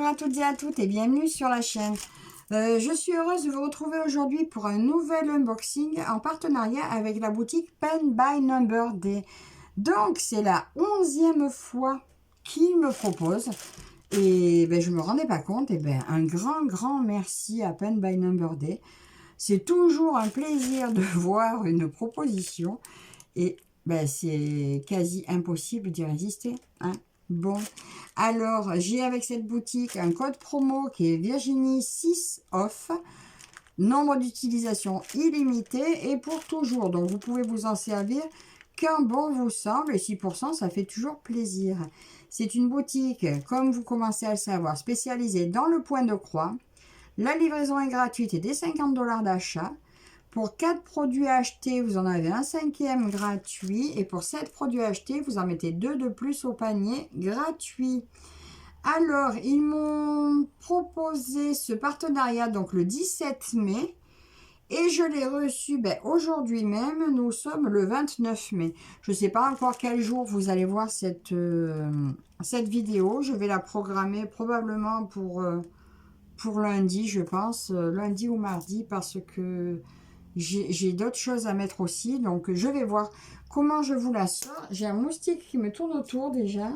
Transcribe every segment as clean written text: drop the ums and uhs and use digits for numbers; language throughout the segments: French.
à toutes et à toutes et bienvenue sur la chaîne. Je suis heureuse de vous retrouver aujourd'hui pour un nouvel unboxing en partenariat avec la boutique Pen by Number Day. Donc c'est la 11e fois qu'ils me proposent et ben, je ne me rendais pas compte. Et ben, un grand merci à Pen by Number Day. C'est toujours un plaisir de voir une proposition et ben, c'est quasi impossible d'y résister, hein. Bon, alors j'ai avec cette boutique un code promo qui est Virginie 6 off, nombre d'utilisation illimité et pour toujours. Donc vous pouvez vous en servir quand bon vous semble et 6% ça fait toujours plaisir. C'est une boutique, comme vous commencez à le savoir, spécialisée dans le point de croix. La livraison est gratuite et des 50 $ d'achat. Pour 4 produits achetés, vous en avez un 5e gratuit. Et pour 7 produits achetés, vous en mettez 2 de plus au panier gratuit. Alors, ils m'ont proposé ce partenariat donc le 17 mai. Et je l'ai reçu aujourd'hui même. Nous sommes le 29 mai. Je ne sais pas encore quel jour vous allez voir cette vidéo. Je vais la programmer probablement pour lundi, je pense. Lundi ou mardi parce que j'ai d'autres choses à mettre aussi, donc je vais voir comment je vous la sors. J'ai un moustique qui me tourne autour déjà.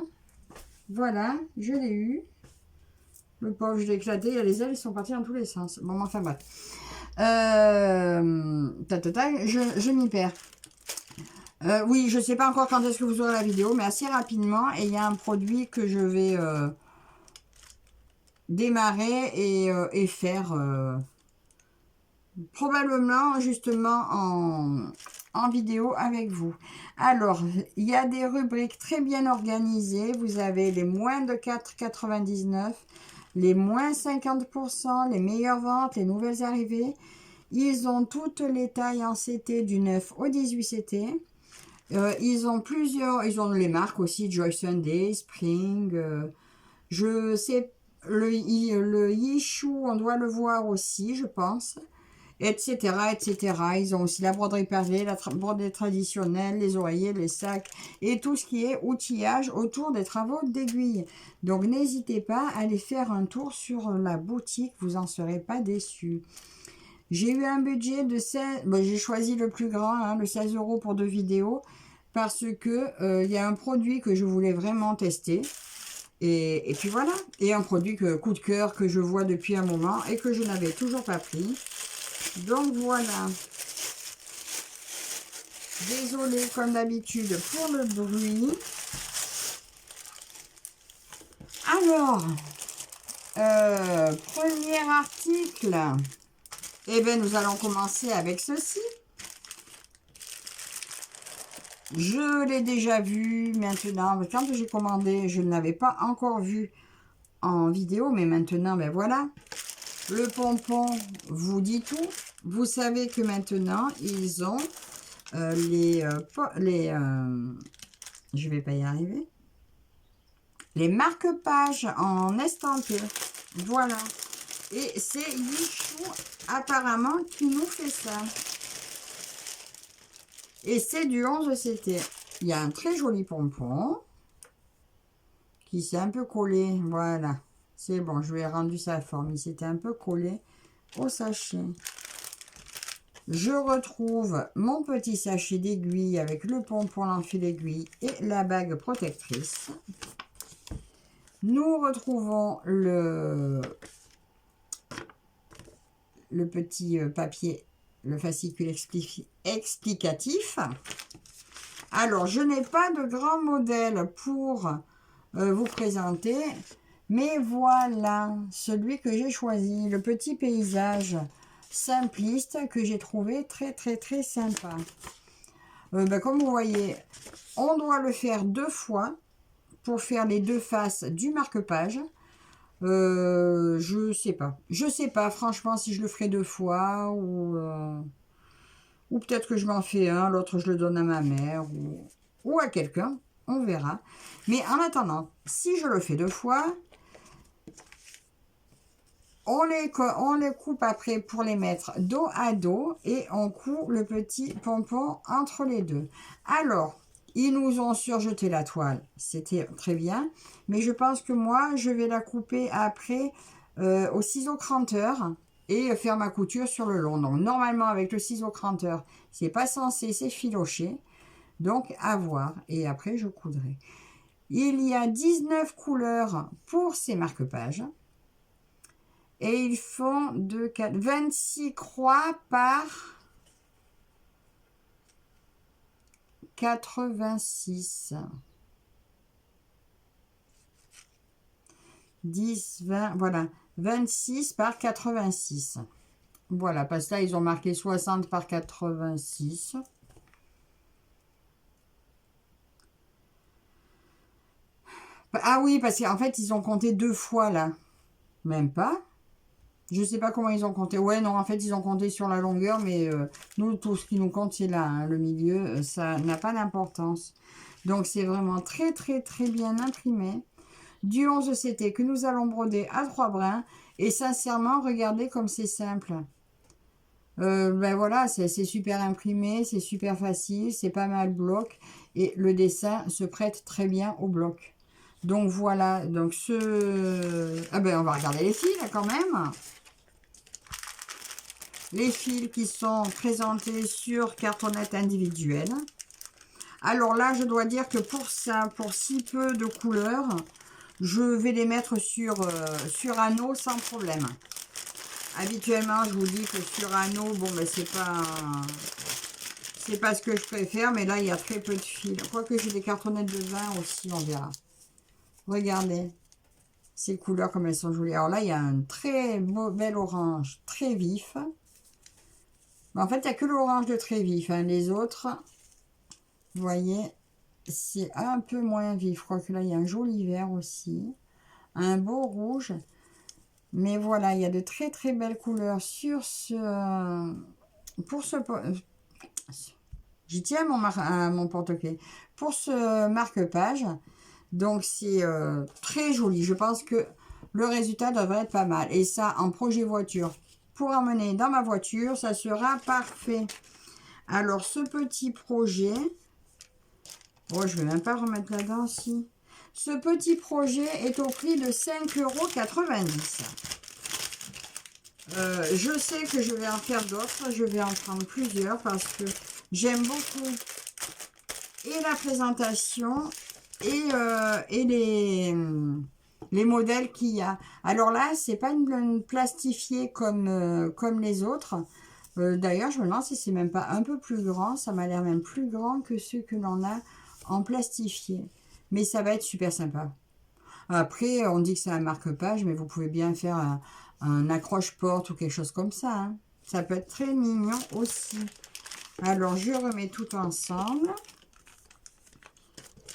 Voilà, je l'ai eu. Le pauvre, je l'ai éclaté. Il y a les ailes, ils sont partis dans tous les sens. Bon, enfin bref. Je m'y perds. Oui, je ne sais pas encore quand est-ce que vous aurez la vidéo, mais assez rapidement. Et il y a un produit que je vais démarrer et faire... probablement justement en vidéo avec vous. Alors, il y a des rubriques très bien organisées. Vous avez les moins de 4,99, les moins 50%, les meilleures ventes, les nouvelles arrivées. Ils ont toutes les tailles en CT du 9 au 18 CT. Ils ont ils ont les marques aussi, Joy Sunday, Spring. Je sais, le Yishu, on doit le voir aussi, je pense. Etc, etc. Ils ont aussi la broderie perlée, la broderie traditionnelle, les oreillers, les sacs et tout ce qui est outillage autour des travaux d'aiguille. Donc n'hésitez pas à aller faire un tour sur la boutique, vous n'en serez pas déçus. J'ai eu un budget de 16, j'ai choisi le plus grand, hein, le 16 € pour 2 vidéos, parce que y a un produit que je voulais vraiment tester. Et puis voilà, et un produit coup de cœur que je vois depuis un moment et que je n'avais toujours pas pris. Donc voilà, désolée comme d'habitude pour le bruit. Alors, premier article, eh bien nous allons commencer avec ceci. Je l'ai déjà vu maintenant, quand j'ai commandé, je ne l'avais pas encore vu en vidéo, mais maintenant, ben voilà. Le pompon vous dit tout. Vous savez que maintenant, ils ont je vais pas y arriver. Les marque-pages en estampé. Voilà. Et c'est Yishu apparemment qui nous fait ça. Et c'est du 11 CT. Il y a un très joli pompon qui s'est un peu collé. Voilà. C'est bon, je lui ai rendu sa forme. Il s'était un peu collé au sachet. Je retrouve mon petit sachet d'aiguilles avec le pompon, l'enfil d'aiguille et la bague protectrice. Nous retrouvons le petit papier, le fascicule explicatif. Alors, je n'ai pas de grand modèle pour vous présenter. Mais voilà, celui que j'ai choisi, le petit paysage simpliste que j'ai trouvé très sympa. Comme vous voyez, on doit le faire 2 fois pour faire les 2 faces du marque-page. Je sais pas franchement si je le ferai 2 fois ou peut-être que je m'en fais un, l'autre je le donne à ma mère ou à quelqu'un, on verra. Mais en attendant, si je le fais 2 fois... On les coupe après pour les mettre dos à dos et on coud le petit pompon entre les deux. Alors, Ils nous ont surjeté la toile. C'était très bien. Mais je pense que moi, je vais la couper après au ciseau cranteur et faire ma couture sur le long. Donc, normalement, avec le ciseau cranteur, c'est pas censé s'effilocher. Donc, à voir. Et après, je coudrai. Il y a 19 couleurs pour ces marque-pages. Et ils font 26 croix par 86. 10, 20, voilà. 26 par 86. Voilà, parce que là, ils ont marqué 60 par 86. Ah oui, parce qu'en fait, ils ont compté 2 fois, là. Même pas. Je sais pas comment ils ont compté. Ouais, non, en fait, ils ont compté sur la longueur, mais nous, tout ce qui nous compte, c'est là, hein, le milieu. Ça n'a pas d'importance. Donc, c'est vraiment très, très, très bien imprimé. Du 11 CT que nous allons broder à 3 brins. Et sincèrement, regardez comme c'est simple. Ben voilà, c'est super imprimé, c'est super facile, c'est pas mal bloc. Et le dessin se prête très bien au bloc. Donc voilà, donc ah ben on va regarder les fils quand même. Les fils qui sont présentés sur cartonnette individuelle. Alors là, je dois dire que pour ça, pour si peu de couleurs, je vais les mettre sur anneau sans problème. Habituellement, je vous dis que sur anneau, bon, ben c'est pas ce que je préfère, mais là, il y a très peu de fils. Quoique j'ai des cartonnettes de vin aussi, on verra. Regardez, ces couleurs comme elles sont jolies. Alors là, il y a un très bel orange, très vif. Mais en fait, il n'y a que l'orange de très vif. Hein. Les autres, vous voyez, c'est un peu moins vif. Je crois que là, il y a un joli vert aussi. Un beau rouge. Mais voilà, il y a de très très belles couleurs sur j'y tiens à mon porte-clés. Pour ce marque-page, donc c'est très joli. Je pense que le résultat devrait être pas mal. Et ça, en projet voiture, pour emmener dans ma voiture, ça sera parfait. Alors, ce petit projet, oh, je vais même pas remettre là-dedans aussi. Ce petit projet est au prix de 5,90 €. Je sais que je vais en faire d'autres. Je vais en prendre plusieurs parce que j'aime beaucoup et la présentation et les modèles qu'il y a. Alors là, c'est pas une plastifiée comme les autres. D'ailleurs, je me demande si c'est même pas un peu plus grand. Ça m'a l'air même plus grand que ceux que l'on a en plastifié. Mais ça va être super sympa. Après, on dit que c'est un marque-page, mais vous pouvez bien faire un accroche-porte ou quelque chose comme ça. Hein. Ça peut être très mignon aussi. Alors, je remets tout ensemble.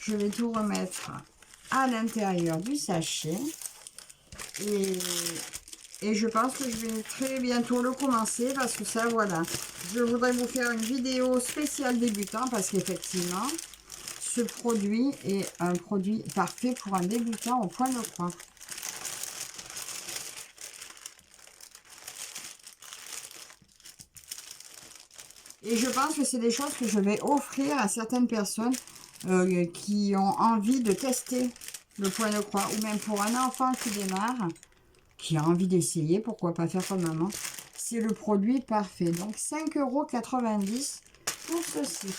Je vais tout remettre à l'intérieur du sachet. Et je pense que je vais très bientôt le commencer parce que ça, voilà. Je voudrais vous faire une vidéo spéciale débutant parce qu'effectivement, ce produit est un produit parfait pour un débutant au point de croix. Et je pense que c'est des choses que je vais offrir à certaines personnes qui ont envie de tester le point de croix. Ou même pour un enfant qui démarre, qui a envie d'essayer, pourquoi pas faire comme maman. C'est le produit parfait. Donc 5,90 € pour ceci.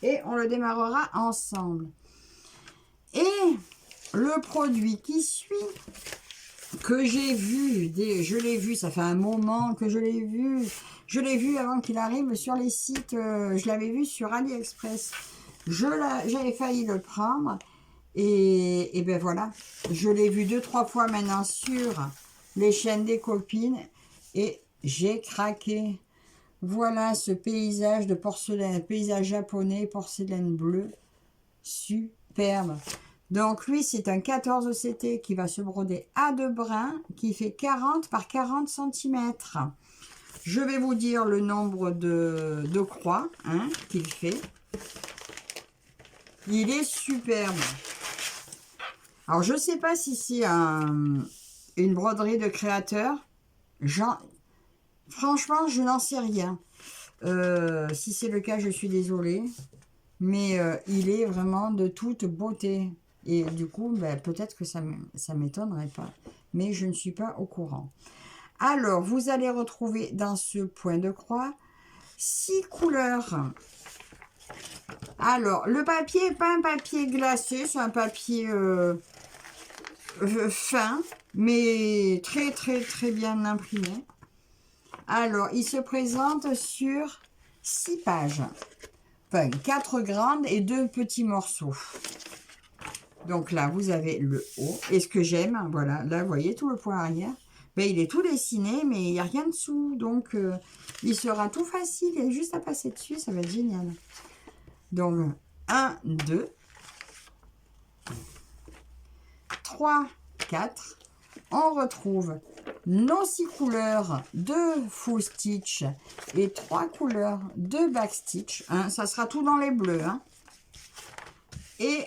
Et on le démarrera ensemble. Et le produit qui suit, que j'ai vu, je l'ai vu, ça fait un moment que je l'ai vu. Je l'ai vu avant qu'il arrive sur les sites, je l'avais vu sur AliExpress. J'avais failli le prendre. Et ben voilà, je l'ai vu 2-3 fois maintenant sur les chaînes des copines. Et j'ai craqué. Voilà ce paysage de porcelaine, paysage japonais, porcelaine bleue. Superbe. Donc lui, c'est un 14 CT qui va se broder à 2 brins, qui fait 40 par 40 cm. Je vais vous dire le nombre de croix hein, qu'il fait. Il est superbe. Alors, je ne sais pas si c'est une broderie de créateur. Franchement, je n'en sais rien. Si c'est le cas, je suis désolée. mais il est vraiment de toute beauté. Et du coup, ben, peut-être que ça m'étonnerait pas, mais je ne suis pas au courant. Alors, vous allez retrouver dans ce point de croix 6 couleurs. Alors, le papier n'est pas un papier glacé, c'est un papier fin, mais très très très bien imprimé. Alors, il se présente sur 6 pages. Enfin, 4 grandes et 2 petits morceaux. Donc là, vous avez le haut. Et ce que j'aime, voilà, là, vous voyez tout le point arrière. Ben, il est tout dessiné, mais il n'y a rien dessous. Donc, il sera tout facile. Il y a juste à passer dessus, ça va être génial. Donc, 1, 2, 3, 4. On retrouve nos 6 couleurs de full stitch et 3 couleurs de back stitch. Hein, ça sera tout dans les bleus. Hein. Et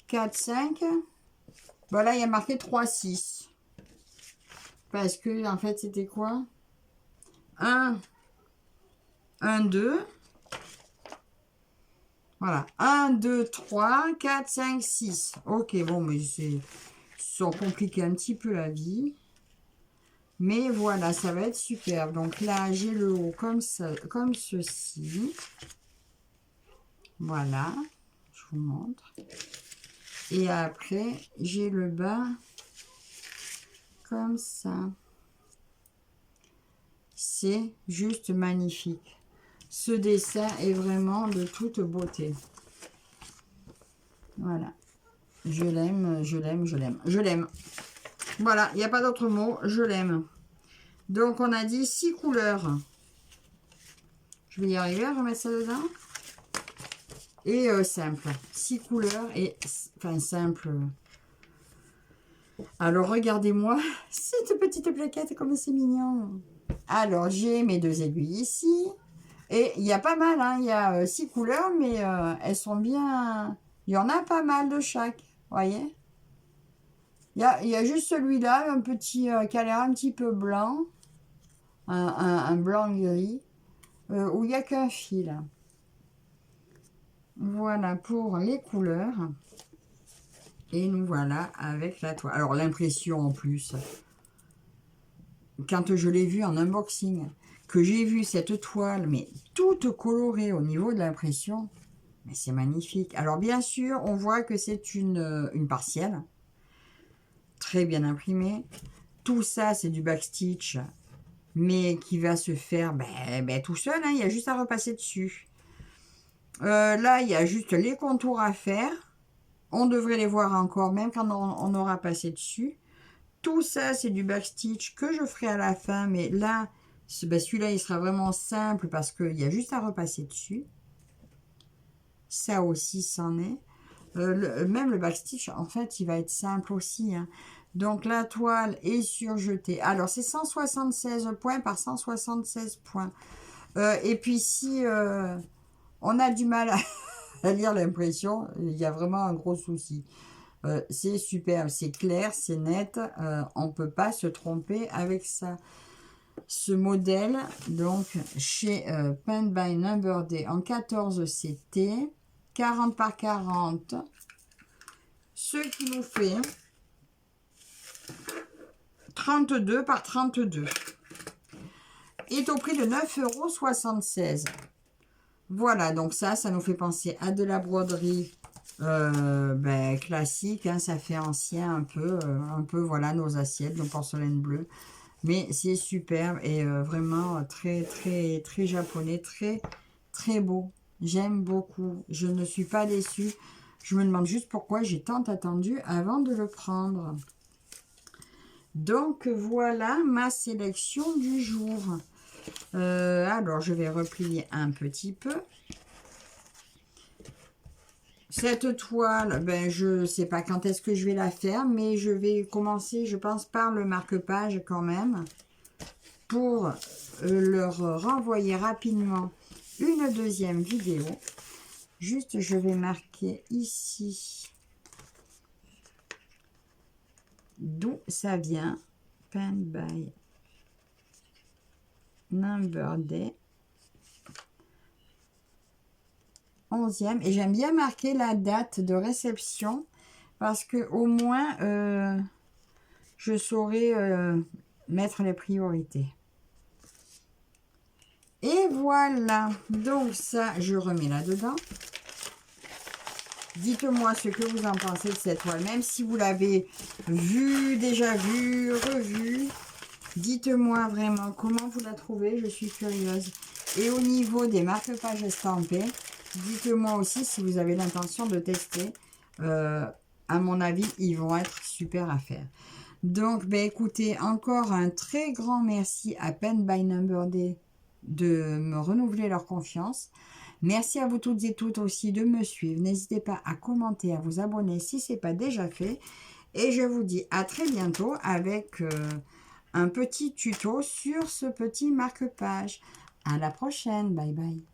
4, 5. Voilà, il y a marqué 3, 6. Parce que, en fait, c'était quoi? 1, 2. Voilà. 1, 2, 3, 4, 5, 6. Ok, bon, mais c'est... sont compliqués un petit peu la vie. Mais voilà, ça va être super. Donc là, j'ai le haut comme ça, comme ceci. Voilà. Je vous montre. Et après, j'ai le bas comme ça. C'est juste magnifique. Ce dessin est vraiment de toute beauté. Voilà. Je l'aime, je l'aime, je l'aime. Je l'aime. Voilà, il n'y a pas d'autre mot. Je l'aime. Donc, on a dit 6 couleurs. Je vais y arriver à remettre ça dedans. Et simple. 6 couleurs et... Enfin, simple. Alors, regardez-moi cette petite plaquette, comme c'est mignon. Alors, j'ai mes 2 aiguilles ici. Et il y a pas mal, hein. Il y a 6 couleurs, mais elles sont bien... Il y en a pas mal de chaque, voyez. Il y a juste celui-là, un petit qui a l'air un petit peu blanc. Un blanc gris. Où il n'y a qu'un fil. Voilà pour les couleurs. Et nous voilà avec la toile. Alors l'impression en plus, quand je l'ai vue en unboxing, que j'ai vu cette toile, mais toute colorée au niveau de l'impression, mais c'est magnifique. Alors bien sûr, on voit que c'est une partielle, très bien imprimée. Tout ça, c'est du backstitch, mais qui va se faire tout seul, hein, il y a juste à repasser dessus. Là, il y a juste les contours à faire. On devrait les voir encore, même quand on aura passé dessus. Tout ça, c'est du backstitch que je ferai à la fin. Mais là, celui-là, il sera vraiment simple parce qu'il y a juste à repasser dessus. Ça aussi, c'en est. Même le backstitch, en fait, il va être simple aussi. Hein. Donc, la toile est surjetée. Alors, c'est 176 points par 176 points. Et puis, si on a du mal à lire l'impression, il y a vraiment un gros souci. C'est super, c'est clair, c'est net, on ne peut pas se tromper avec ça. Ce modèle, donc chez Pen by Number Day en 14 CT, 40 par 40, ce qui nous fait 32 par 32, est au prix de 9,76 €. Voilà, donc ça nous fait penser à de la broderie classique, hein, ça fait ancien un peu, voilà, nos assiettes, nos porcelaines bleues. Mais c'est superbe et vraiment très, très, très japonais, très, très beau. J'aime beaucoup, je ne suis pas déçue. Je me demande juste pourquoi j'ai tant attendu avant de le prendre. Donc voilà ma sélection du jour. Alors, je vais replier un petit peu. Cette toile, je ne sais pas quand est-ce que je vais la faire, mais je vais commencer, je pense, par le marque-page quand même, pour leur renvoyer rapidement une deuxième vidéo. Juste, je vais marquer ici d'où ça vient. Pen by Number Day. 11e. Et j'aime bien marquer la date de réception parce que au moins je saurai mettre les priorités. Et voilà, donc ça je remets là-dedans. Dites-moi ce que vous en pensez de cette toile, même si vous l'avez vue, déjà vue, revue. Dites-moi vraiment comment vous la trouvez, je suis curieuse. Et au niveau des marque-pages estampés, dites-moi aussi si vous avez l'intention de tester. À mon avis, ils vont être super à faire. Donc, ben, écoutez, encore un très grand merci à Pen by Number Day de me renouveler leur confiance. Merci à vous toutes et toutes aussi de me suivre. N'hésitez pas à commenter, à vous abonner si ce n'est pas déjà fait. Et je vous dis à très bientôt avec un petit tuto sur ce petit marque-page. À la prochaine. Bye bye.